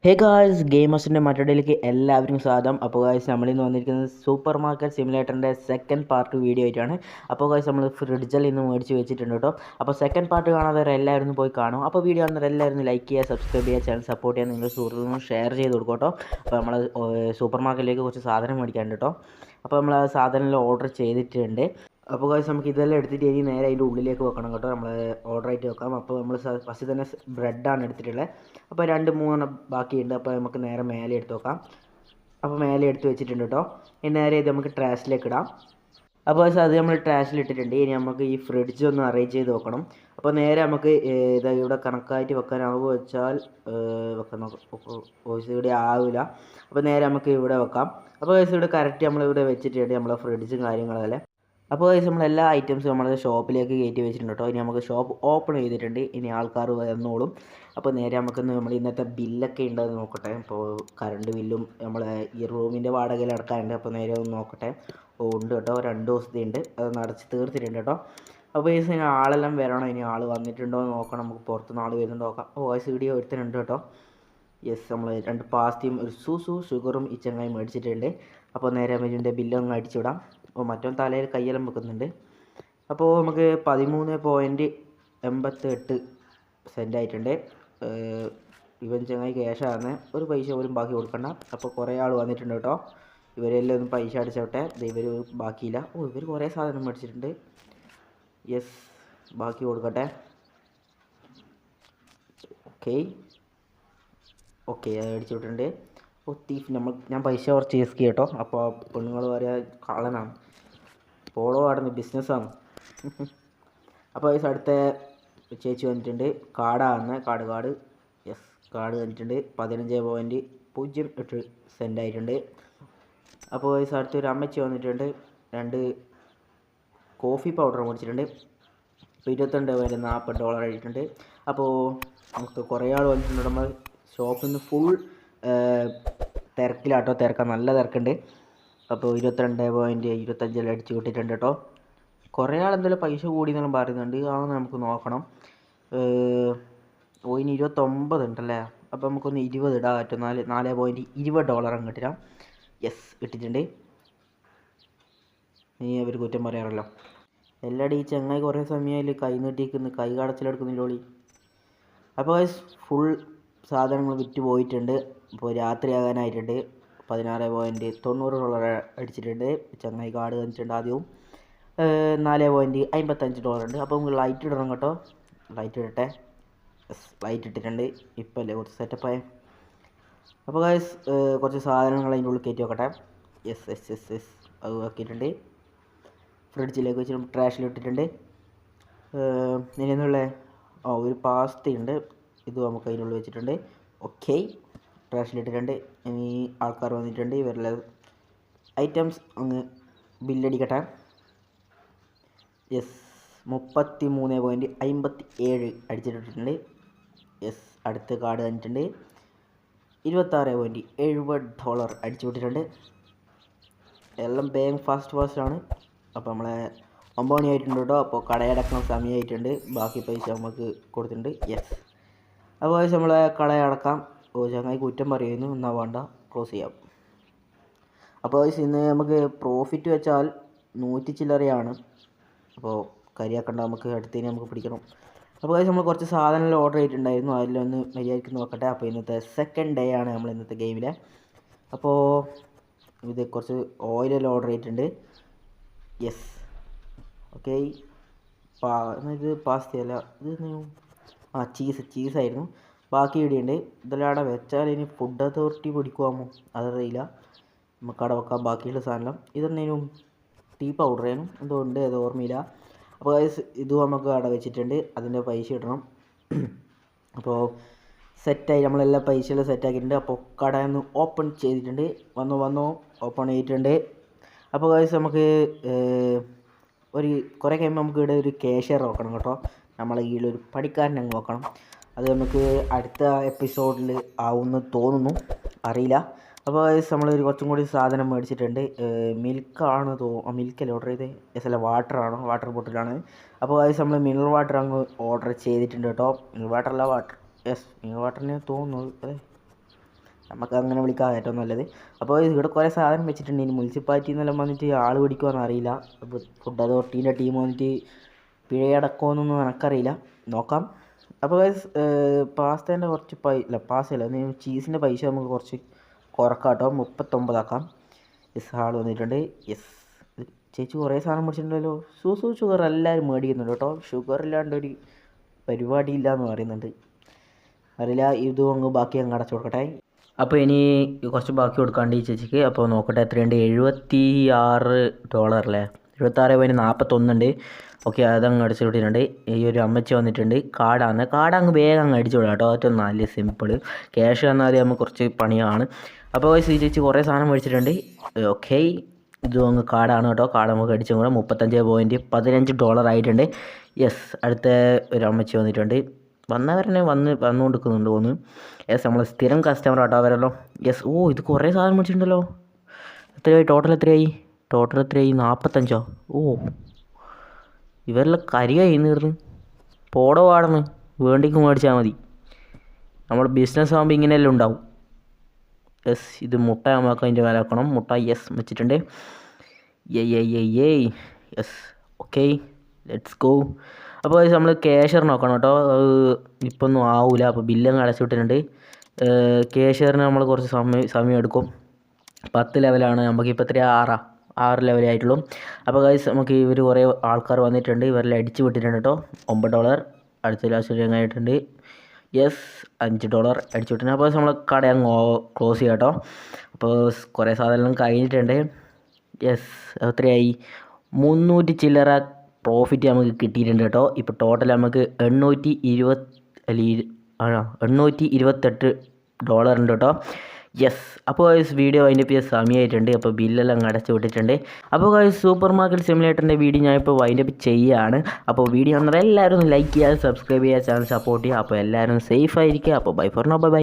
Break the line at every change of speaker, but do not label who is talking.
Hey guys, ഗെയിമേഴ്സിൻ്റെ മറ്റൊടയിലേക്ക് എല്ലാവർക്കും സ്വാഗതം. അപ്പോൾ ഗായ്സ് നമ്മളിന്ന് വന്നിരിക്കുന്നത് സൂപ്പർ മാർക്കറ്റ് സിമുലേറ്ററിൻ്റെ സെക്കൻഡ് പാർട്ട് വീഡിയോ ആയിട്ടാണ്. അപ്പോൾ ഗായ്സ് നമ്മൾ ഫ്രിഡ്ജിൽ നിന്ന് മേടിച്ച് വെച്ചിട്ടുണ്ട് കേട്ടോ. അപ്പോൾ സെക്കൻഡ് പാർട്ട് കാണാതെ എല്ലാവരും പോയി കാണും. അപ്പോൾ വീഡിയോ കാണുന്നവർ എല്ലാവരും ലൈക്ക് ചെയ്യുക, സബ്സ്ക്രൈബ് ചെയ്യുക, ചാനൽ സപ്പോർട്ട് ചെയ്യുക, നിങ്ങളുടെ സുഹൃത്തുക്കളും ഷെയർ ചെയ്ത് കൊടുക്കും കേട്ടോ. അപ്പോൾ നമ്മൾ സൂപ്പർ മാർക്കറ്റിലേക്ക് കുറച്ച് സാധനം മേടിക്കാനുണ്ട് കേട്ടോ. അപ്പോൾ നമ്മൾ ആ സാധനമെല്ലാം ഓർഡർ ചെയ്തിട്ടുണ്ട്. അപ്പോൾ ഗായ്സ് നമുക്ക് ഇതെല്ലാം എടുത്തിട്ട് ഇനി നേരെ അതിൻ്റെ ഉള്ളിലേക്ക് വെക്കണം കേട്ടോ. നമ്മൾ ഓർഡർ ആയിട്ട് വെക്കാം. അപ്പോൾ നമ്മൾ ഫസ്റ്റ് തന്നെ ബ്രെഡാണ് എടുത്തിട്ടുള്ളത്. അപ്പോൾ 2-3 ബാക്കിയുണ്ട്. അപ്പോൾ നമുക്ക് നേരെ മേലെ എടുത്ത് വെക്കാം. അപ്പോൾ മേലെ എടുത്ത് വെച്ചിട്ടുണ്ട് കേട്ടോ. ഇനി നേരെ ഇത് നമുക്ക് ട്രാഷിലേക്ക് ഇടാം. അപ്പോൾ അത് നമ്മൾ ട്രാഷിലിട്ടിട്ടുണ്ട്. ഇനി നമുക്ക് ഈ ഫ്രിഡ്ജ് ഒന്ന് അറേഞ്ച് ചെയ്ത് വെക്കണം. അപ്പോൾ നേരെ നമുക്ക് ഇത് ഇവിടെ കണക്കായിട്ട് വെക്കാനാവുക വെച്ചാൽ വെക്കാൻ വോയിസ് ഇവിടെ ആവില്ല. അപ്പോൾ നേരെ നമുക്ക് ഇവിടെ വെക്കാം. അപ്പോൾ വോയിസ് ഇവിടെ കറക്റ്റ് നമ്മളിവിടെ വെച്ചിട്ടുണ്ട് നമ്മളെ ഫ്രിഡ്ജും കാര്യങ്ങളെല്ലാം. അപ്പോൾ നമ്മൾ എല്ലാ ഐറ്റംസും നമ്മൾ ഷോപ്പിലേക്ക് കയറ്റി വെച്ചിട്ടുണ്ട് കേട്ടോ. ഇനി നമുക്ക് ഷോപ്പ് ഓപ്പൺ ചെയ്തിട്ടുണ്ട്. ഇനി ആൾക്കാർ വന്നോളും. അപ്പോൾ നേരെ നമുക്കൊന്ന് നമ്മൾ ഇന്നത്തെ ബില്ലൊക്കെ ഉണ്ടെന്ന് നോക്കട്ടെ. ഇപ്പോൾ കറണ്ട് ബില്ലും നമ്മളെ ഈ റൂമിൻ്റെ വാടകയിൽ അടക്കാനുണ്ട്. അപ്പോൾ നേരെ ഒന്ന് നോക്കട്ടെ. ഉണ്ട് കേട്ടോ, 2 ദിവസത്തെ ഉണ്ട്. അത് അടച്ച് തീർത്തിട്ടുണ്ട് കേട്ടോ. അപ്പോൾ ഇനി ആളെല്ലാം വരണം. ഇനി ആൾ വന്നിട്ടുണ്ടോ എന്ന് നോക്കണം. നമുക്ക് പുറത്തുനിന്ന് ആൾ വരുന്നുണ്ടോ നോക്കാം. വോയിസ് വീഡിയോ എടുത്തിട്ടുണ്ട് കേട്ടോ. യെസ്, നമ്മൾ 2 പാസ്തയും ഒരു ഷുഗറും ഈ ചങ്ങായി മേടിച്ചിട്ടുണ്ട്. അപ്പോൾ നേരെ ഇതിൻ്റെ ബില്ലൊന്ന് അടിച്ചുവിടാം. അപ്പോൾ മറ്റോ തലയിൽ കയ്യെല്ലാം വെക്കുന്നുണ്ട്. അപ്പോൾ നമുക്ക് 13.88 ആയിട്ടുണ്ട്. ഇവൻ ചങ്ങായി ക്യാഷാണ്, ഒരു പൈസ പോലും ബാക്കി കൊടുക്കണ്ട. അപ്പോൾ കുറേ ആൾ വന്നിട്ടുണ്ട് കേട്ടോ. ഇവരെല്ലാം ഒന്ന് പൈസ അടിച്ചോട്ടെ. ഇവർ ബാക്കിയില്ല. ഇവർ കുറേ സാധനം മേടിച്ചിട്ടുണ്ട്. യെസ്, ബാക്കി കൊടുക്കട്ടെ. ഓക്കെ അത് അടിച്ചു വിട്ടിട്ടുണ്ട്. തീഫ് ഞാൻ പൈസ കുറച്ച് എസ്കി കേട്ടോ. അപ്പോൾ പെണ്ണുങ്ങൾ പറയാ കള്ളനാണ്, പോളോ ആടുന്ന ബിസിനസ്സാണ്. അപ്പോൾ അടുത്ത ചേച്ചി വന്നിട്ടുണ്ട്. കാർഡാണ്, കാർഡ് യെസ്, കാർഡ് വന്നിട്ടുണ്ട്. 15.08 ആയിട്ടുണ്ട്. അപ്പോൾ അടുത്തൊരു അമ്മച്ചി വന്നിട്ടുണ്ട്. 2 കോഫി പൗഡർ മേടിച്ചിട്ടുണ്ട്. $22.40 ആയിട്ടുണ്ട്. അപ്പോൾ നമുക്ക് കുറേ ആൾ വന്നിട്ടുണ്ട്. നമ്മൾ ഷോപ്പിൽ നിന്ന് ഫുൾ തിരക്കിലാട്ടോ. നല്ല തിരക്കുണ്ട്. അപ്പോൾ 22.25 അടിച്ച് കിട്ടിയിട്ടുണ്ട് കേട്ടോ. കുറേ ആൾ എന്തെങ്കിലും പൈസ കൂടിയെന്നെല്ലാം പറയുന്നുണ്ട്. അതൊന്ന് നമുക്ക് നോക്കണം. ഇനി 29 ഉണ്ടല്ലേ. അപ്പോൾ നമുക്കൊന്ന് 20 ഇടാൻ പറ്റും. $4.20 അങ്ങോട്ട് ഇടാം. യെസ്, ഇട്ടിട്ടുണ്ട്. നീ അവർ കുറ്റം പറയാറല്ലോ. എല്ലാവരും ഈ ചങ്ങായി കുറേ സമയമായില്ല കൈ നീട്ടിയിരിക്കുന്നു, കൈ കടച്ചിലെടുക്കുന്നില്ലോളി. അപ്പോൾ ഫുൾ സാധനങ്ങൾ വിറ്റ് പോയിട്ടുണ്ട്. ഇപ്പോൾ രാത്രിയാകാനായിട്ടുണ്ട്. $16.90 അടിച്ചിട്ടുണ്ട്. ചങ്ങായി കാർഡ് തന്നിട്ടുണ്ട്. ആദ്യവും $4.55 ഉണ്ട്. അപ്പോൾ നമുക്ക് ലൈറ്റ് ഇടണം കേട്ടോ. ലൈറ്റ് ഇടട്ടെ. ലൈറ്റ് ഇട്ടിട്ടുണ്ട്. ഇപ്പോൾ അല്ലേ കുറച്ച് സെറ്റപ്പായ. അപ്പോൾ ഗൈസ് കുറച്ച് സാധനങ്ങൾ അതിൻ്റെ ഉള്ളിൽ കയറ്റി വെക്കട്ടെ. യെസ് അത് ആക്കിയിട്ടുണ്ട്. ഫ്രിഡ്ജിലേക്ക് വെച്ചിട്ട് ട്രാഷിലിട്ടിട്ടുണ്ട്. ഇനി എന്നുള്ള ഒരു പാസ്തയുണ്ട്. ഇത് നമുക്ക് അതിനുള്ളിൽ വെച്ചിട്ടുണ്ട്. ഓക്കെ, ട്രാഷിലിട്ടിട്ടുണ്ട്. ഇനി ആൾക്കാർ വന്നിട്ടുണ്ട്. ഇവരുടെ ഐറ്റംസ് അങ്ങ് ബില്ലടിക്കട്ടെ. യെസ്, 33.57 അടിച്ചിട്ടിട്ടുണ്ട്. യെസ്, അടുത്ത കാർഡ് തന്നിട്ടുണ്ട്. $26.70 അടിച്ചു വിട്ടിട്ടുണ്ട്. എല്ലാം ബാങ്ക് ഫാസ്റ്റാണ്. അപ്പോൾ നമ്മളെ 9 മണി ആയിട്ടുണ്ട് കേട്ടോ. അപ്പോൾ കടയടക്കുന്ന സമയമായിട്ടുണ്ട്. ബാക്കി പൈസ നമുക്ക് കൊടുത്തിട്ടുണ്ട്. യെസ്, അപ്പോൾ നമ്മളെ കടയടക്കാം. ചങ്ങായി കുറ്റം പറയുന്നു, എന്നാൽ വേണ്ട, ക്ലോസ് ചെയ്യാം. അപ്പോൾ ഇന്ന് നമുക്ക് പ്രോഫിറ്റ് വെച്ചാൽ 100 ചില്ലറയാണ്. അപ്പോൾ കരിയാക്കണ്ട, നമുക്ക് അടുത്തതിന് നമുക്ക് പിടിക്കണം. അപ്പോൾ നമ്മൾ കുറച്ച് സാധനങ്ങൾ ഓർഡർ ചെയ്തിട്ടുണ്ടായിരുന്നു. അതിലൊന്ന് മര്യാദയ്ക്ക് നോക്കട്ടെ. അപ്പോൾ ഇന്നത്തെ സെക്കൻഡ് ഡേ ആണ് നമ്മൾ ഇന്നത്തെ ഗെയിമിലെ. അപ്പോൾ ഇത് കുറച്ച് ഓയിലെല്ലാം ഓർഡർ ചെയ്തിട്ടുണ്ട്. Yes, okay. ഇത് പാസ്തയല്ല, ഇത് ചീസായിരുന്നു. ബാക്കി ഇവിടെയുണ്ട്. ഇതെല്ലാം അവിടെ വെച്ചാൽ ഇനി ഫുഡ് അതോറിറ്റി പിടിക്കുവാമോ അതറിയില്ല. നമുക്ക് അവിടെ വെക്കാം ബാക്കിയുള്ള സാധനം. ഇതെന്തെങ്കിലും ടീ പൗഡർ ആയിരുന്നു എന്തോ ഉണ്ട്, അത് ഓർമ്മയില്ല. അപ്പോൾ ഇതും നമുക്ക് അവിടെ വെച്ചിട്ടുണ്ട്. അതിൻ്റെ പൈസ ഇടണം. അപ്പോൾ സെറ്റായി, നമ്മളെല്ലാം പൈസയെല്ലാം സെറ്റാക്കിയിട്ടുണ്ട്. അപ്പോൾ കടയൊന്ന് ഓപ്പൺ ചെയ്തിട്ടുണ്ട്. വന്നു ഓപ്പൺ ചെയ്തിട്ടുണ്ട്. അപ്പോൾ നമുക്ക് ഒരു കുറേ കഴിയുമ്പോൾ നമുക്ക് ഇവിടെ ഒരു കാഷ്യർ നോക്കണം കേട്ടോ. നമ്മളെ കീഴിലൊരു പണിക്കാരനെ അങ്ങ് നോക്കണം. അത് നമുക്ക് അടുത്ത എപ്പിസോഡിൽ ആവുമെന്ന് തോന്നുന്നു, അറിയില്ല. അപ്പോൾ നമ്മളൊരു കുറച്ചും കൂടി സാധനം മേടിച്ചിട്ടുണ്ട്. മിൽക്കാണ് മിൽക്കല്ലേ ഓർഡർ ചെയ്തത്? യെസ്, അല്ല, വാട്ടർ ബോട്ടിലാണ്. അപ്പോൾ നമ്മൾ മിനറൽ വാട്ടർ അങ്ങ് ഓർഡർ ചെയ്തിട്ടുണ്ട് കേട്ടോ. മിനറൽ വാട്ടറല്ല, യെസ്, മിനറൽ വാട്ടറിന് തോന്നുന്നു. അതെ, നമുക്ക് അങ്ങനെ വിളിക്കാം ഏറ്റവും നല്ലത്. അപ്പോൾ ഇവിടെ കുറേ സാധനം വെച്ചിട്ടുണ്ട്. ഇനി മുനിസിപ്പാലിറ്റിയിൽ നിന്നെല്ലാം വന്നിട്ട് ആൾ പിടിക്കുമെന്ന് അറിയില്ല. അപ്പോൾ ഫുഡ് അതോറിറ്റീൻ്റെ ടീം വന്നിട്ട് പിഴയടക്കുമെന്നൊന്നും എനിക്കറിയില്ല, നോക്കാം. അപ്പോൾ പാസ്തേൻ്റെ കുറച്ച് പാസ്തല്ല ചീസിൻ്റെ പൈസ നമുക്ക് കുറച്ച് കുറക്കാം കേട്ടോ, 39 ആക്കാം. യെസ്, ആൾ വന്നിട്ടുണ്ട്. യെസ്, ചേച്ചി കുറേ സാധനം മേടിച്ചിട്ടുണ്ടല്ലോ. ഷുഗർ എല്ലാവരും മേടിക്കുന്നുണ്ട് കേട്ടോ. ഷുഗർ ഇല്ലാണ്ടൊരു പരിപാടി ഇല്ല എന്ന് പറയുന്നുണ്ട്, അറിയില്ല. ഇതും അങ്ങ് ബാക്കി അങ്ങ് അടച്ചു കൊടുക്കട്ടെ. അപ്പോൾ ഇനി കുറച്ച് ബാക്കി കൊടുക്കാണ്ട് ഈ ചേച്ചിക്ക്. അപ്പോൾ നോക്കട്ടെ എത്രയുണ്ട്, $76 അല്ലേ, 76.41 ഉണ്ട്. ഓക്കെ, അതങ്ങ് അടിച്ചു വിട്ടിട്ടുണ്ട്. ഈ ഒരു അമ്മച്ചി വന്നിട്ടുണ്ട്. കാർഡ് അങ്ങ് വേഗം അങ്ങ് അടിച്ചു വിടാം കേട്ടോ, ഏറ്റവും നല്ല സിമ്പിൾ. ക്യാഷ് തന്നാൽ നമുക്ക് കുറച്ച് പണിയാണ്. അപ്പോൾ ഈ ചേച്ചി കുറേ സാധനം മേടിച്ചിട്ടുണ്ട്. ഓക്കെ, ഇതും അങ്ങ് കാർഡാണ് കേട്ടോ. കാർഡ് നമുക്ക് അടിച്ചും കൂടെ $35.15 ആയിട്ടുണ്ട്. യെസ്, അടുത്ത ഒരു അമ്മച്ചി വന്നിട്ടുണ്ട്. വന്നവരനെ വന്നുകൊണ്ടിരിക്കുന്നുണ്ട് തോന്നുന്നു. യെസ്, നമ്മൾ സ്ഥിരം കസ്റ്റമർ കേട്ടോ അവരല്ലോ. യെസ്, ഓ ഇത് കുറേ സാധനം മേടിച്ചിട്ടുണ്ടല്ലോ. എത്രയായി ടോട്ടൽ? എത്രയായി 45. ഓ ഇവരെല്ലാം കരിയായി തീർന്ന് പോടോ പാടന്ന് വേണ്ടിക്ക് മേടിച്ചാൽ മതി. നമ്മൾ ബിസിനസ് ആകുമ്പോൾ ഇങ്ങനെയെല്ലാം ഉണ്ടാവും. യെസ്, ഇത് മുട്ട നമുക്ക് അതിൻ്റെ വില വെക്കണം. മുട്ട യെസ് വെച്ചിട്ടുണ്ട്. Yes, okay, let's go. അപ്പോൾ നമ്മൾ ക്യാഷ്യർ നോക്കണം കേട്ടോ, ഇപ്പം ഒന്നും ആവില്ല. അപ്പോൾ ബില്ലങ്ങ് അടച്ചു വിട്ടിട്ടുണ്ട്. ക്യാഷ്യറിന് നമ്മൾ കുറച്ച് സമയം എടുക്കും. 10 ലെവലാണ്, നമുക്കിപ്പോൾ എത്ര 6 ലെവലേ ആയിട്ടുള്ളൂ. അപ്പോൾ ഗൈസ് നമുക്ക് ഇവർ കുറേ ആൾക്കാർ വന്നിട്ടുണ്ട്, ഇവരെല്ലാം അടിച്ച് വിട്ടിട്ടുണ്ട് കേട്ടോ. $9. അടുത്ത ലാസ്റ്റ് ആയിട്ടുണ്ട്. യെസ്, $5 അടിച്ചു വിട്ടിട്ടുണ്ട്. അപ്പോൾ നമ്മൾ കട അങ്ങ് ക്ലോസ് ചെയ്യാം കേട്ടോ. അപ്പോൾ കുറേ സാധനം കഴിഞ്ഞിട്ടുണ്ട്. യെസ്, എത്രയായി 300 ചില്ലറ പ്രോഫിറ്റ് നമുക്ക് കിട്ടിയിട്ടുണ്ട് കേട്ടോ. ഇപ്പോൾ ടോട്ടൽ നമുക്ക് $828 ഉണ്ട് കേട്ടോ. യെസ്, അപ്പോൾ ഗൈസ് വീഡിയോ അതിൻ്റെ സമയമായിട്ടുണ്ട്. അപ്പോൾ ബില്ലെല്ലാം അടച്ചു വിട്ടിട്ടുണ്ട്. അപ്പോൾ ഗൈസ് സൂപ്പർ മാർക്കറ്റ് സിമുലേറ്ററിൻ്റെ വീഡിയോ ഞാനിപ്പോൾ വൈൻഡപ്പ് ചെയ്യുകയാണ്. അപ്പോൾ വീഡിയോ കാണുന്നത് എല്ലാവരും ലൈക്ക് ചെയ്യുക, സബ്സ്ക്രൈബ് ചെയ്യുക, ചാനൽ സപ്പോർട്ട് ചെയ്യുക. അപ്പോൾ എല്ലാവരും സേഫ് ആയിരിക്കുക. അപ്പോൾ ബൈ ഫോർ നോ, ബൈ.